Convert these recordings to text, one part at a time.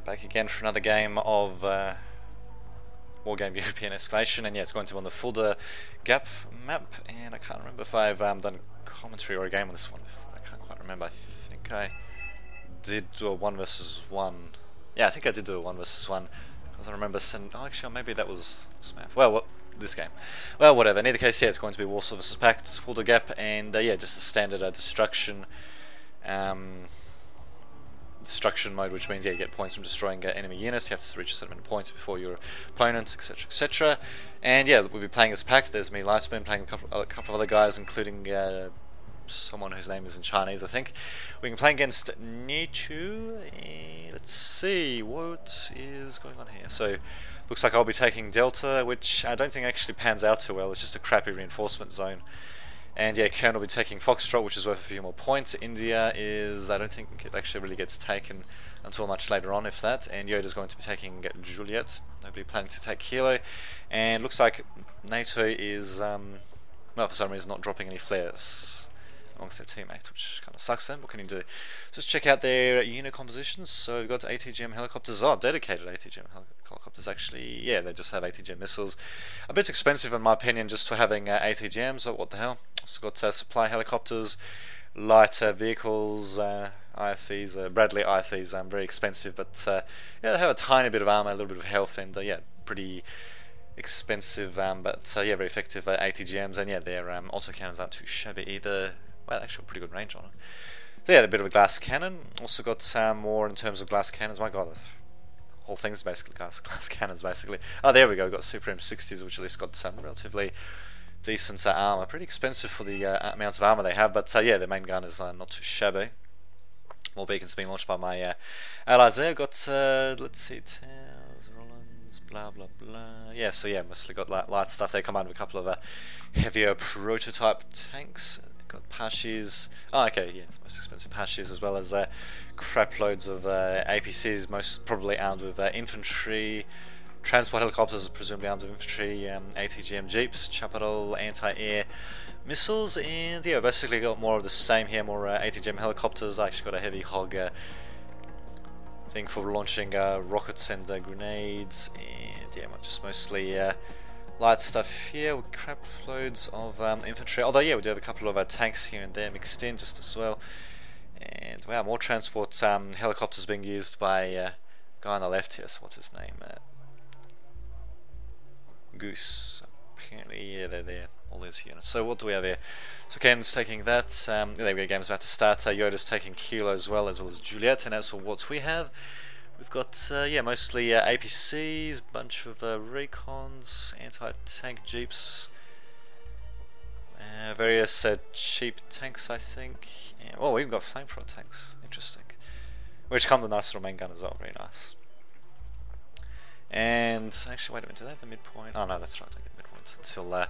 Back again for another game of Wargame European Escalation, and yeah, it's going to be on the Fulda Gap map, and I can't remember if I've done commentary or a game on this one before. I can't quite remember. I think I did do a 1 versus 1. Yeah, I think I did do a 1 versus 1, because I remember sending... Oh, actually, maybe that was Smap. Well, this game. Well, whatever. In either case, yeah, it's going to be Warsaw versus Pact, Fulda Gap, and yeah, just a standard destruction mode, which means yeah, you get points from destroying enemy units. You have to reach a certain amount of points before your opponents, etc, etc. And yeah, we'll be playing as Pact. There's me, Lightspoon, playing a couple of other guys, including someone whose name is in Chinese, I think. We can play against Nichu. Let's see what is going on here. So looks like I'll be taking Delta, which I don't think actually pans out too well. It's just a crappy reinforcement zone. And yeah, Kern will be taking Foxtrot, which is worth a few more points. India is, I don't think it actually really gets taken until much later on, if that. And Yoda's going to be taking Juliet. Nobody planning to take Kilo. And looks like NATO is, well, for some reason not dropping any flares amongst their teammates, which kind of sucks then. What can you do? Just check out their unit compositions. So we've got ATGM helicopters. Oh, dedicated ATGM helicopters actually. Yeah, they just have ATGM missiles. A bit expensive in my opinion just for having ATGMs, but what the hell. Also got supply helicopters, light vehicles, IFVs, Bradley IFVs, very expensive, but yeah, they have a tiny bit of armor, a little bit of health, and yeah, pretty expensive, but yeah, very effective ATGMs, and yeah, their autocannons aren't too shabby either. Well, actually, a pretty good range on it. So yeah, a bit of a glass cannon. Also got more in terms of glass cannons. My god, the whole thing's basically glass cannons, basically. Oh, there we go. We've got Super M60s, which at least got some relatively decent armor. Pretty expensive for the amounts of armor they have, but yeah, the main gun is not too shabby. More beacons being launched by my allies there. Got, let's see, Tails, Rollins, blah blah blah. Yeah, so yeah, mostly got light stuff. They command a couple of heavier prototype tanks. Got Pashis. Oh, okay, yeah, it's most expensive Pashis, as well as crap loads of APCs, most probably armed with infantry. Transport helicopters, presumably armed with infantry, ATGM jeeps, Chaparral anti-air missiles, and yeah, basically got more of the same here, more ATGM helicopters. I actually got a heavy hog thing for launching rockets and grenades, and yeah, just mostly light stuff here with crap loads of infantry. Although yeah, we do have a couple of tanks here and there mixed in just as well. And wow, more transport helicopters being used by a guy on the left here. So what's his name? Goose. Apparently, yeah, they're there. All those units. So what do we have here? So Ken's taking that. There we go. Game's about to start. Yoda's taking Kilo as well as Juliet. And as for what we have, we've got yeah, mostly APCs, bunch of recons, anti-tank jeeps, various cheap tanks, I think. Yeah, oh, we've got flamethrower tanks. Interesting. Which come with a nice little main gun as well. Very nice. And actually, wait a minute, do they have the midpoint? Oh no, that's right, I don't get midpoints until a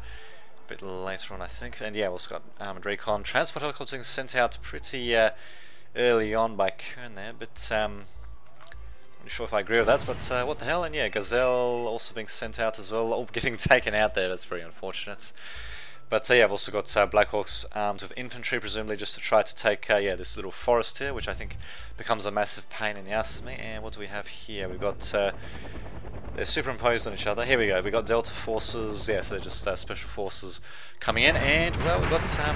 bit later on, I think. And yeah, we also got armored recon. Transport helicopters sent out pretty early on by Kern there, but I'm not sure if I agree with that, but what the hell. And yeah, Gazelle also being sent out as well, all getting taken out there. That's very unfortunate. But yeah, I've also got Blackhawks armed with infantry, presumably just to try to take yeah, this little forest here, which I think becomes a massive pain in the ass for me. And what do we have here? We've got they're superimposed on each other. Here we go. We've got Delta forces. Yeah, so they're just special forces coming in. And well, we've got a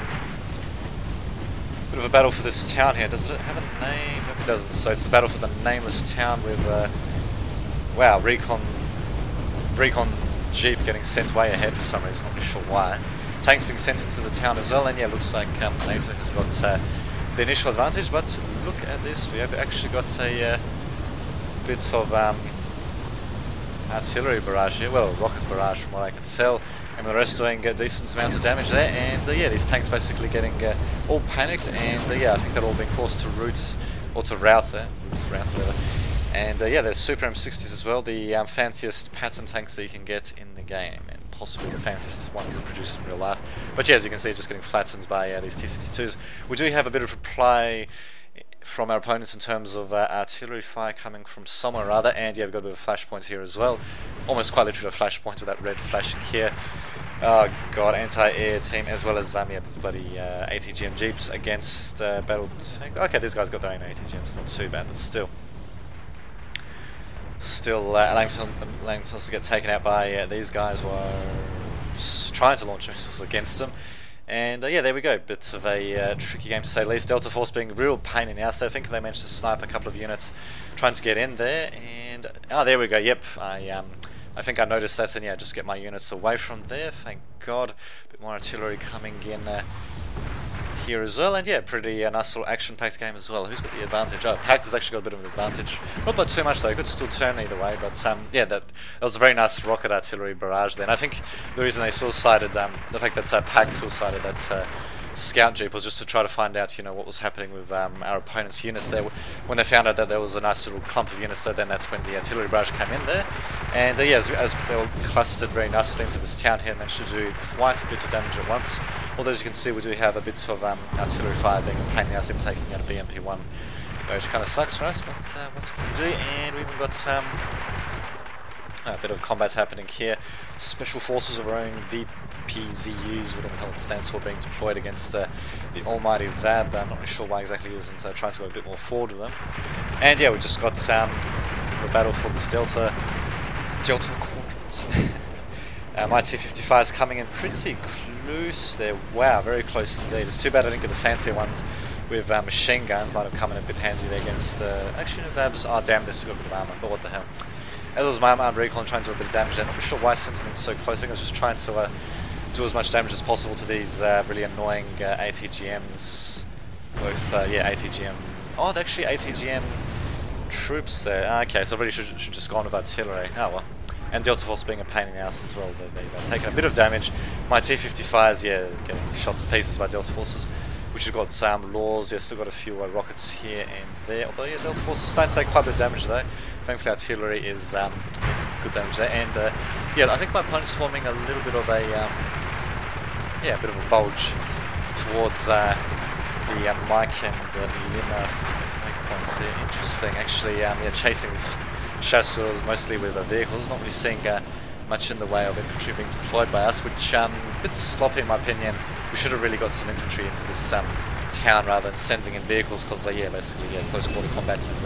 bit of a battle for this town here. Does it have a name? Nope, it doesn't. So it's the battle for the nameless town with wow, recon jeep getting sent way ahead for some reason. Not really sure why. Tanks being sent into the town as well, and yeah, looks like NATO has got the initial advantage, but look at this, we have actually got a bit of artillery barrage here, well, rocket barrage from what I can tell, and the rest doing a decent amount of damage there, and yeah, these tanks basically getting all panicked, and yeah, I think they're all being forced to route, or to route there, route whatever. And yeah, there's Super M60s as well, the fanciest pattern tanks that you can get in the game, and possibly the fanciest ones that produced in real life. But yeah, as you can see, just getting flattened by these T-62s. We do have a bit of reply from our opponents in terms of artillery fire coming from somewhere or other, and yeah, we've got a bit of flashpoints here as well. Almost quite literally a flashpoint with that red flashing here. Oh god, anti-air team as well as yeah, these bloody ATGM jeeps against battle tank. Okay, these guys got their own ATGMs, not too bad, but still. still allowing themselves to get taken out by these guys who are trying to launch missiles against them. And yeah, there we go. Bit of a tricky game to say the least. Delta Force being a real pain in the ass. I think they managed to snipe a couple of units trying to get in there. And there we go. Yep, I think I noticed that, and yeah, just get my units away from there. Thank God. A bit more artillery coming in here as well, and yeah, pretty nice little action-packed game as well. Who's got the advantage? Oh, Pact has actually got a bit of an advantage. Not by too much though, could still turn either way, but yeah, that was a very nice rocket artillery barrage there. And I think the reason they suicided, the fact that Pact suicided that scout jeep was just to try to find out, you know, what was happening with our opponent's units there. When they found out that there was a nice little clump of units there, then that's when the artillery barrage came in there. And yeah, as they were clustered very nicely into this town here, managed to do quite a bit of damage at once. Although as you can see, we do have a bit of artillery fire being a pain in the ass, even taking out a BMP-1, which kind of sucks for us, but what's going to do? And we've even got a bit of combat happening here. Special forces of our own VPZUs, whatever the hell it stands for, being deployed against the almighty VAB. I'm not really sure why exactly he isn't trying to go a bit more forward with them. And yeah, we just got a battle for this Delta quadrant. My T-55 is coming in pretty close there. Wow, very close indeed. It's too bad I didn't get the fancier ones with machine guns. Might have come in a bit handy there against actually no VABs. Oh damn, this has got a bit of armor, but what the hell. As was my armed recon trying to do a bit of damage there. Not really sure why Sentiment's so close. I think I was just trying to do as much damage as possible to these really annoying ATGMs. Both, yeah, ATGM. Oh, they're actually ATGM troops there. Okay, so I really should just go on with artillery. Oh well. And Delta Force being a pain in the ass as well. They've taken a bit of damage. My T-55s, yeah, getting shot to pieces by Delta Forces. Which have got some laws, yeah, still got a few rockets here and there. Although, yeah, Delta Force is starting to take quite a bit of damage though. Thankfully, artillery is good damage there. And yeah, I think my opponent's forming a little bit of a yeah, a bit of a bulge towards the Mike and Lima points here. Interesting, actually. Yeah, chasing these chasseurs mostly with vehicles. Not really seeing much in the way of infantry being deployed by us, which a bit sloppy in my opinion. We should have really got some infantry into this town rather than sending in vehicles, because yeah, basically close quarter combat is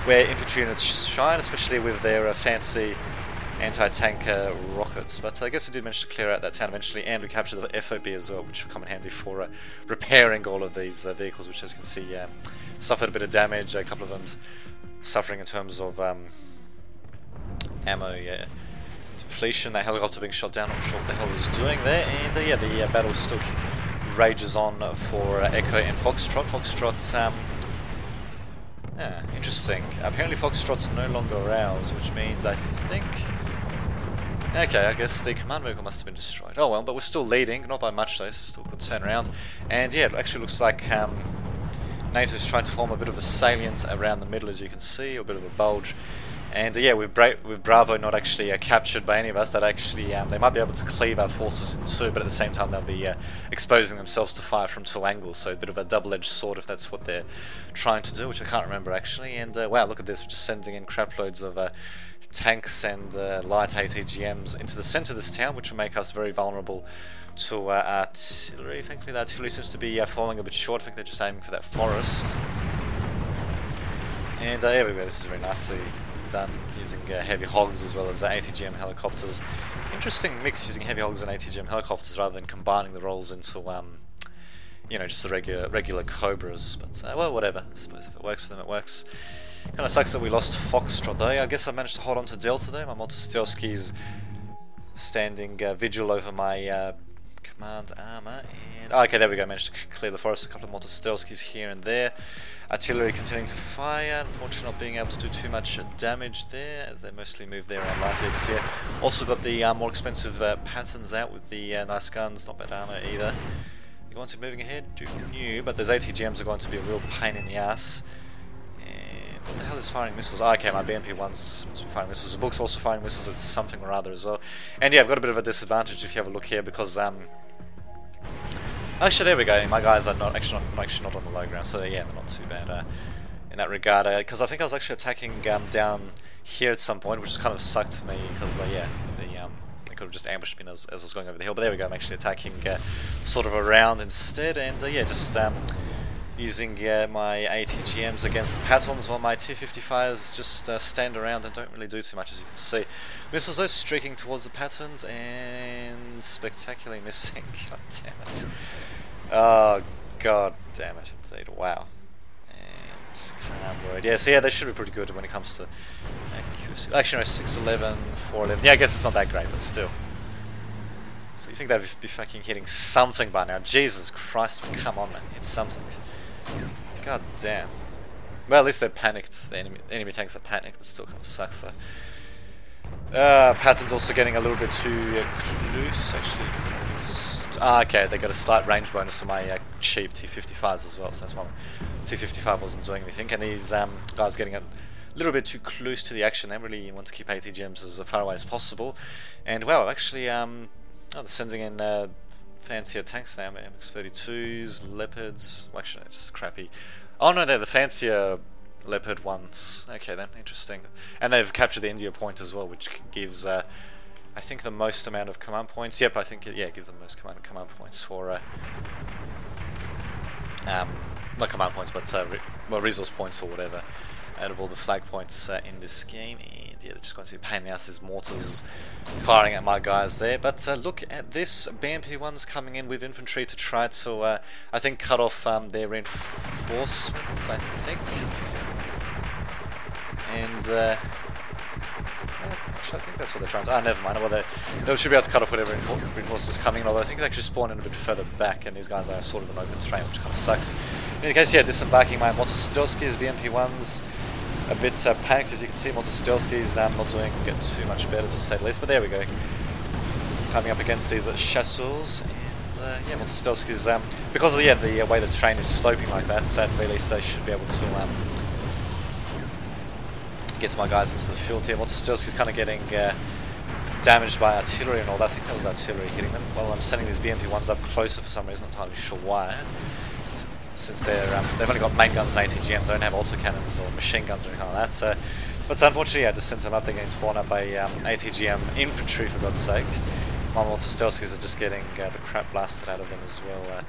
where infantry units shine, especially with their fancy anti-tank rockets. But I guess we did manage to clear out that town eventually, and we captured the FOB as well, which will come in handy for repairing all of these vehicles, which as you can see suffered a bit of damage. A couple of them suffering in terms of ammo depletion. That helicopter being shot down, not sure what the hell it was doing there. And yeah, the battle still rages on for Echo and Foxtrot. Foxtrot, interesting. Apparently Foxtrot's no longer ours, which means I think... Okay, I guess the command vehicle must have been destroyed. Oh well, but we're still leading, not by much though, so still could turn around. And yeah, it actually looks like NATO's trying to form a bit of a salient around the middle, as you can see, or a bit of a bulge. And yeah, with Bravo not actually captured by any of us, that actually they might be able to cleave our forces in two, but at the same time they'll be exposing themselves to fire from two angles, so a bit of a double-edged sword if that's what they're trying to do, which I can't remember actually. And wow, look at this, we're just sending in crap loads of tanks and light ATGMs into the centre of this town, which will make us very vulnerable to artillery. Thankfully the artillery seems to be falling a bit short. I think they're just aiming for that forest. And there we go, this is very nicely done, using heavy hogs as well as ATGM helicopters. Interesting mix, using heavy hogs and ATGM helicopters rather than combining the roles into you know, just the regular Cobras. But well, whatever, I suppose if it works for them, it works. Kind of sucks that we lost Foxtrot though. I guess I managed to hold on to Delta though. My Motostelski's standing vigil over my command armor. And okay, there we go, managed to clear the forest. A couple of Motostelskis here and there. Artillery continuing to fire, unfortunately not being able to do too much damage there, as they mostly move their light vehicles here. Also got the more expensive patterns out with the nice guns, not bad armor either. You're going to be moving ahead, do new, but those ATGMs are going to be a real pain in the ass. And what the hell is firing missiles? Oh, okay, my BMP-1s must be firing missiles. The book's also firing missiles, it's something or other as well. And yeah, I've got a bit of a disadvantage if you have a look here, because actually, there we go. My guys are not actually not on the low ground, so yeah, they're not too bad in that regard. Because I think I was actually attacking down here at some point, which kind of sucked to me because yeah, they could have just ambushed me as I was going over the hill. But there we go. I'm actually attacking sort of around instead, and yeah, just using my ATGMs against the Patons, while my T-55s just stand around and don't really do too much, as you can see. Missiles though streaking towards the Patons and spectacularly missing. God damn it. Oh, god damn it, indeed. Wow. And yeah, so yeah, they should be pretty good when it comes to accuracy. Actually, no, 611, 411. Yeah, I guess it's not that great, but still. So you think they'd be fucking hitting something by now? Jesus Christ, come on, man, hit something. God damn. Well, at least they're panicked. The enemy tanks are panicked, but still kind of sucks. So. Patton's also getting a little bit too loose, actually. Okay, they got a slight range bonus to my cheap T-55s as well, so that's why T-55 wasn't doing anything. And these guys getting a little bit too close to the action. They really want to keep ATGMs as far away as possible. And well, actually, they're sending in fancier tanks now, MX-32s, Leopards. Well, actually, just crappy. Oh no, they're the fancier Leopard ones. Okay then, interesting. And they've captured the India point as well, which gives I think the most amount of command points. Yep, I think it gives them the most command points for not command points, but well, resource points or whatever out of all the flag points in this game. And yeah, they're just going to be a pain in the ass. There's mortars firing at my guys there. But look at this, BMP-1s coming in with infantry to try to I think cut off their reinforcements, I think. And actually, I think that's what they're trying to... Ah, never mind. Well, they should be able to cut off whatever reinforcements coming in, although I think they actually spawn in a bit further back, and these guys are sort of an open terrain, which kind of sucks. In any case, yeah, disembarking my Motostelskis, BMP-1s, a bit panicked, as you can see. Motostelskis not doing too much better, to say the least, but there we go. Coming up against these chasseurs, and yeah, Motostelskis, because of the way the terrain is sloping like that, at the very least they should be able to get my guys into the field here. Motostelski's kind of getting damaged by artillery and all that. I think that was artillery hitting them. Well, I'm sending these BMP-1s up closer for some reason, not entirely sure why. Since they've only got main guns and ATGMs, they don't have autocannons or machine guns or anything like that. So, but unfortunately, yeah, just since I'm up, they're getting torn up by ATGM infantry, for God's sake. My Motostelskis are just getting the crap blasted out of them as well. What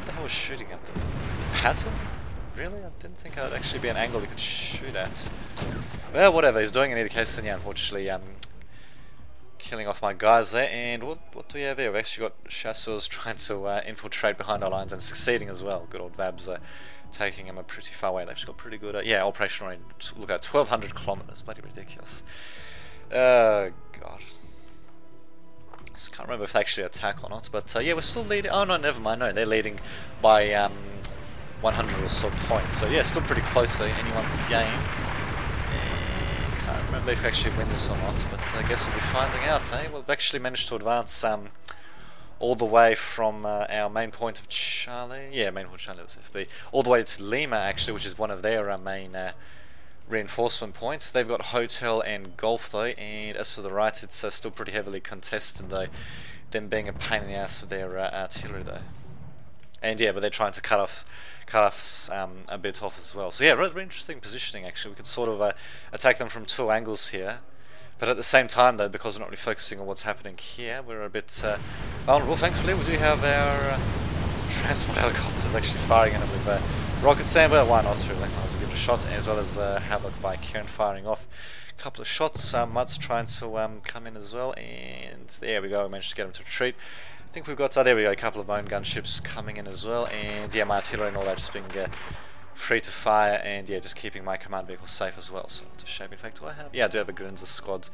the hell was shooting at them? Patton? Really? I didn't think I'd actually be an angle he could shoot at. Well, whatever he's doing in either case, then yeah, unfortunately, killing off my guys there. And what do we have here? We've actually got chasseurs trying to infiltrate behind our lines and succeeding as well. Good old Vabs taking them a pretty far away. They've actually got pretty good, yeah, operational range. Look at 1,200 kilometers. Bloody ridiculous. Oh, God. Just can't remember if they actually attack or not, but yeah, we're still leading. Oh, no, never mind. No, they're leading by 100 or so points, so yeah, still pretty close to anyone's game. Can't remember if we actually win this or not, but I guess we'll be finding out, eh? We've actually managed to advance all the way from our main point of Charlie, yeah, main point of Charlie was FB, all the way to Lima actually, which is one of their main reinforcement points. They've got hotel and golf though, and as for the right, it's still pretty heavily contested though, them being a pain in the ass with their artillery though. And yeah, but they're trying to cut us a bit off as well. So yeah, rather interesting positioning actually. We could sort of attack them from two angles here, but at the same time though, because we're not really focusing on what's happening here, we're a bit vulnerable. Thankfully, we do have our transport helicopters actually firing in it with rockets. And well, why not? Really, might as well give it a shot, as well as Havoc by Kieran firing off a couple of shots. Mud's trying to come in as well, and there we go. We managed to get him to retreat. I think we've got, there we go, a couple of my own gunships coming in as well, and yeah, my artillery and all that just being free to fire, and yeah, just keeping my command vehicles safe as well. So it's a shame. In fact, do I have? Yeah, I do have a Grenza squad.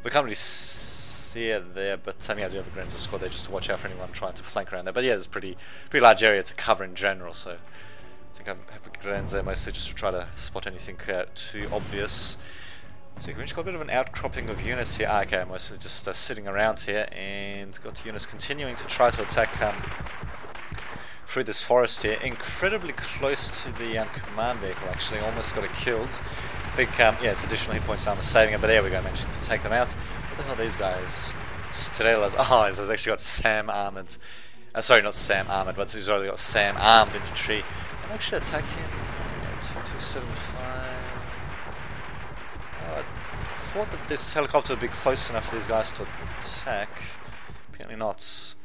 We can't really see it there, but yeah, I do have a Grenza squad there just to watch out for anyone trying to flank around there. But yeah, there's a pretty large area to cover in general, so I think I have a Grenza there mostly just to try to spot anything too obvious. So we've got a bit of an outcropping of units here. Okay, I'm mostly just sitting around here, and got units continuing to try to attack through this forest here. Incredibly close to the command vehicle actually, almost got it killed. I think, yeah, it's additional hit points down to saving it, but there we go, managing to take them out. What the hell are these guys? Strelas. Oh, he's actually got Sam armoured. Sorry, not Sam armoured, but he's already got Sam armed infantry. I'm actually attacking 2275. I thought that this helicopter would be close enough for these guys to attack. Apparently not.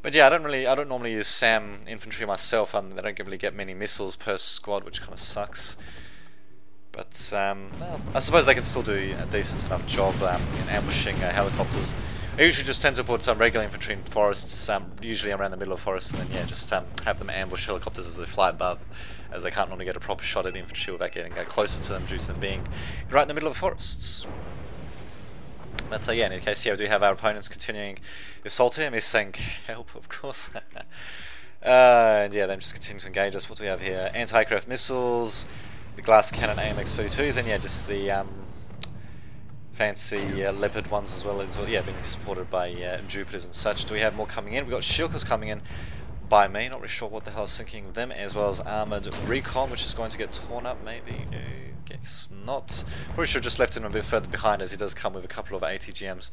But yeah, I don't normally use SAM infantry myself, and they don't really get many missiles per squad, which kind of sucks. But well, I suppose they can still do a decent enough job in ambushing helicopters. I usually just tend to put regular infantry in forests, usually around the middle of forests, and then yeah, just have them ambush helicopters as they fly above, as they can't normally get a proper shot at the infantry without getting closer to them due to them being right in the middle of forests. But yeah, in any case, yeah, we do have our opponents continuing the assault here, missing help, of course. And yeah, them just continue to engage us. What do we have here? Anti-aircraft missiles, the glass cannon AMX-32s, and yeah, just the fancy Leopard ones as well, yeah, being supported by Jupiters and such. Do we have more coming in? We've got Shilkas coming in by me, not really sure what the hell I was thinking of them, as well as Armoured Recon, which is going to get torn up maybe. No, guess not. Probably should have just left him a bit further behind, as he does come with a couple of ATGMs.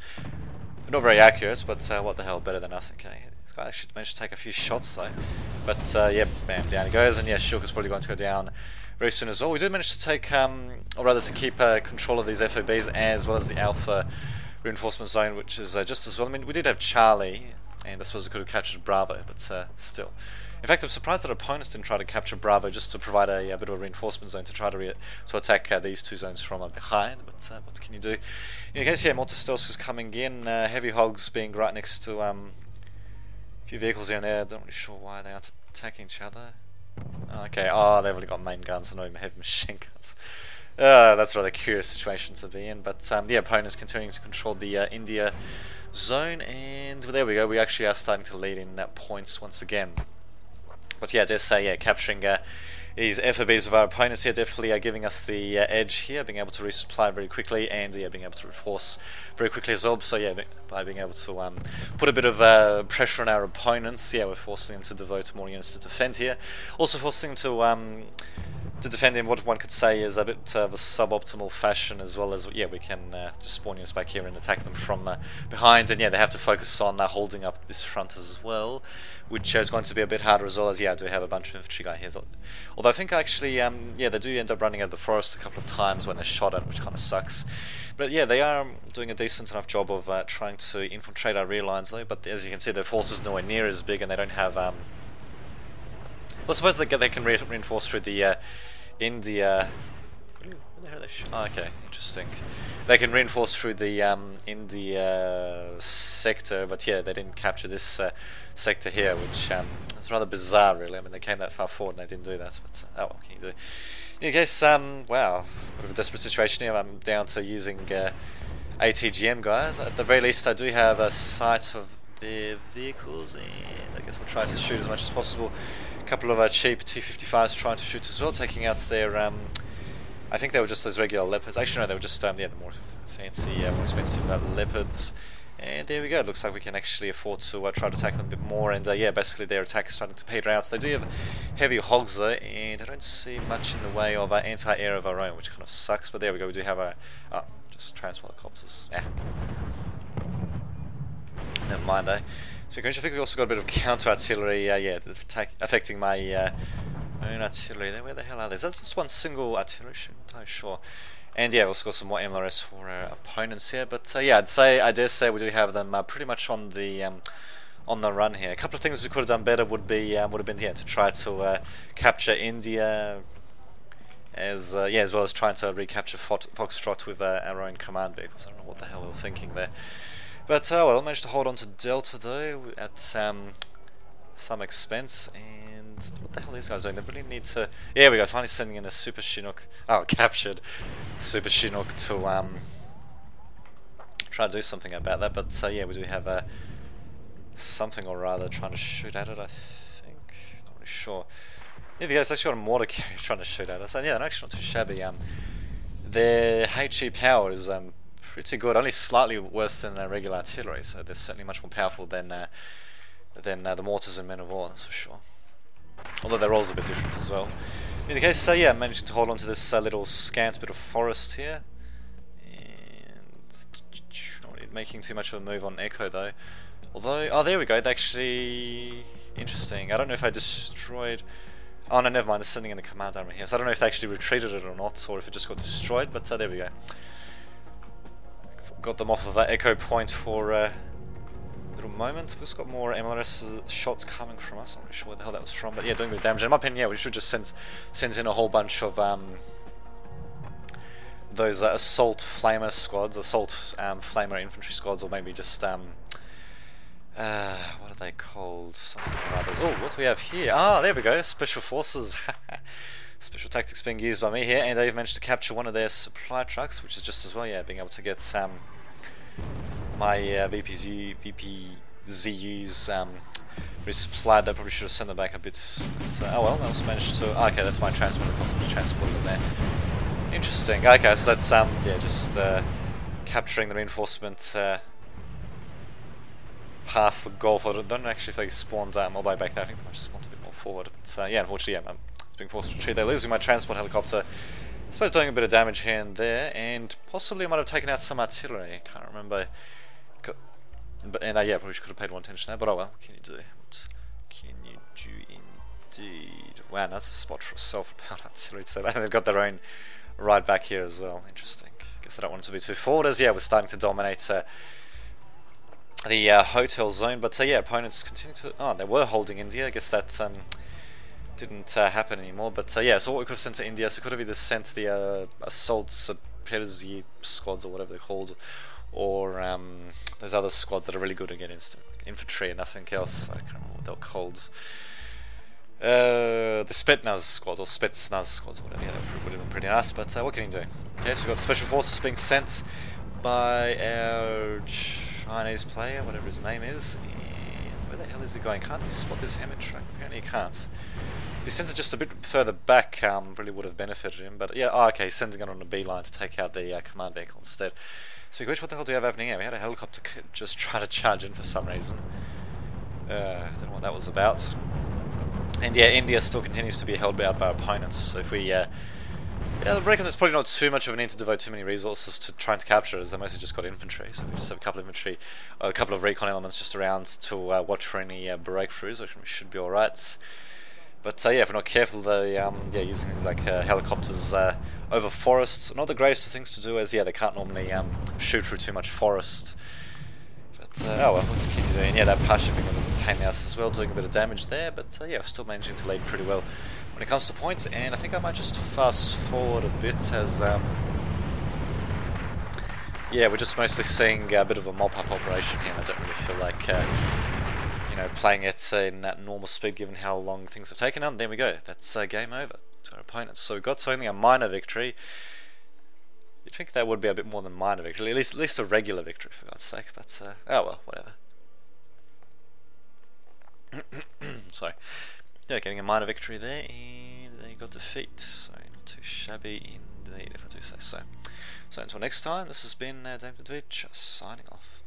Not very accurate, but what the hell, better than nothing. Okay, this guy actually managed to take a few shots though. But yeah, bam, down he goes, and yeah, Shilka's probably going to go down very soon as well. We did manage to take, or rather to keep control of these FOBs as well as the Alpha reinforcement zone, which is just as well. I mean, we did have Charlie, and I suppose we could have captured Bravo, but still. In fact, I'm surprised that opponents didn't try to capture Bravo just to provide a bit of a reinforcement zone to try to attack these two zones from behind. But what can you do? In any case, yeah, Mortostels is coming in. Heavy Hogs being right next to a few vehicles here and there. Not really sure why they aren't attacking each other. Okay, oh, they've only got main guns and not even heavy machine guns. That's a rather curious situation to be in, but the opponent's continuing to control the India zone, and there we go, we actually are starting to lead in points once again. But yeah, I dare say, yeah, capturing these FOBs of our opponents here definitely are giving us the edge here, being able to resupply very quickly, and yeah, being able to reinforce very quickly as well. So yeah, by being able to put a bit of pressure on our opponents, yeah, we're forcing them to devote more units to defend here. Also forcing them to defend in what one could say is a bit of a suboptimal fashion, as well as, yeah, we can just spawn units back here and attack them from behind, and yeah, they have to focus on holding up this front as well, which is going to be a bit harder as well, as yeah, I do have a bunch of infantry guys here. Although I think actually, yeah, they do end up running out of the forest a couple of times when they're shot at, which kind of sucks. But yeah, they are doing a decent enough job of trying to infiltrate our rear lines though, but as you can see, their force is nowhere near as big, and they don't have, well, I suppose they can reinforce through the India. Where the hell are they? Oh, okay, interesting. They can reinforce through the India sector, but yeah, they didn't capture this sector here, which is rather bizarre, really. I mean, they came that far forward and they didn't do that, but oh, what can you do? In any case, wow, bit of a desperate situation here. I'm down to using ATGM guys. At the very least, I do have a sight of their vehicles, and I guess I'll try to shoot as much as possible. A couple of cheap T-55s trying to shoot as well, taking out their, I think they were just those regular Leopards. Actually no, they were just yeah, the more fancy, more expensive Leopards. And there we go, it looks like we can actually afford to try to attack them a bit more, and yeah, basically their attack is starting to peter out. So they do have heavy hogs though, and I don't see much in the way of anti-air of our own, which kind of sucks, but there we go, we do have just transport helicopters. Yeah. Never mind though. I think we also got a bit of counter-artillery, yeah, affecting my own artillery there. Where the hell are they? Is that just one single artillery ship? I'm not entirely sure. And yeah, we've also got some more MLRS for our opponents here, but yeah, I dare say we do have them pretty much on the run here. A couple of things we could have done better would have been yeah, to try to capture India, as well as trying to recapture Foxtrot with our own command vehicles. I don't know what the hell we were thinking there. But well, I managed to hold on to Delta though at some expense. And what the hell are these guys doing? They really need to. Yeah, we go. Finally sending in a Super Chinook. Oh, captured Super Chinook to try to do something about that. But yeah, we do have something or rather trying to shoot at it. I think. Not really sure. Yeah, the guy's actually got a mortar carrier trying to shoot at us. And yeah, they're actually not too shabby. Their HE power is pretty good, only slightly worse than regular artillery, so they're certainly much more powerful than the mortars and men of war, that's for sure. Although their roles are a bit different as well. In the case, yeah, managing to hold on to this little scant bit of forest here, and not really making too much of a move on Echo though. Although, oh, there we go. They actually interesting. I don't know if I destroyed. Oh no, never mind. They're sending in a command armor here, so I don't know if they actually retreated it or not, or if it just got destroyed. But there we go. Got them off of that Echo point for little moment. We've just got more MLS shots coming from us. I'm not really sure where the hell that was from, but yeah, doing a bit of damage. In my opinion, yeah, we should just send in a whole bunch of those assault flamer squads, assault flamer infantry squads, or maybe just what are they called? Something or others. Oh, what do we have here? Ah, there we go. Special forces. Special tactics being used by me here, and they've managed to capture one of their supply trucks, which is just as well, yeah, being able to get my VPZUs resupplied. They probably should have sent them back a bit. Oh well, that was managed to. Oh, okay, that's my transport. Transported them there. Interesting. Okay, so that's yeah, just capturing the reinforcement path for golf. I don't know actually if they spawned all the way back there. I think they might just spawned a bit more forward. But yeah, unfortunately, yeah, I'm being forced to retreat. They're losing my transport helicopter. I suppose doing a bit of damage here and there, and possibly I might have taken out some artillery. I can't remember. But yeah, probably could have paid more attention to that. But oh well, what can you do? What can you do indeed? Wow, that's a spot for a self-propelled artillery. So they've got their own right back here as well. Interesting. Guess I don't want it to be too forward, as yeah, we're starting to dominate the hotel zone. But yeah, opponents continue to. Oh, they were holding India. I guess that didn't happen anymore. But yeah, so what we could have sent to India, so could have either sent the assault Persi squads or whatever they're called, or those other squads that are really good against infantry and nothing else. I can't remember what they're called. The Spetsnaz squads or Spetsnaz squads or whatever. Yeah, that would have been pretty nice. But what can you do? Okay, so we've got special forces being sent by our Chinese player, whatever his name is. And where the hell is he going? Can't he spot this Hammond truck? Apparently he can't. If he sends it just a bit further back, really would have benefited him. But yeah, oh, okay, he's sending it on a beeline to take out the command vehicle instead. Speaking of which, what the hell do we have happening here? We had a helicopter just try to charge in for some reason. I don't know what that was about. And yeah, India still continues to be held out by opponents. So if we, yeah, I reckon there's probably not too much of a need to devote too many resources to trying to capture it, as they mostly just got infantry. So if we just have a couple of infantry, a couple of recon elements just around to watch for any breakthroughs, which we should be alright. But yeah, if we're not careful, they yeah, using things like helicopters over forests, not the greatest of things to do, as yeah, they can't normally shoot through too much forest. But oh well, we'll just keep doing. Yeah, that Pasha being a little pain in the ass as well, doing a bit of damage there. But yeah, we're still managing to lead pretty well when it comes to points. And I think I might just fast forward a bit as yeah, we're just mostly seeing a bit of a mop-up operation here. I don't really feel like you know, playing it in that normal speed given how long things have taken on. There we go, that's game over to our opponents. So we got only a minor victory. You'd think that would be a bit more than minor victory, at least a regular victory for God's sake, but oh well, whatever. Sorry. Yeah, getting a minor victory there, and then you got defeat, so not too shabby indeed, if I do say so. So until next time, this has been David Twitch, signing off.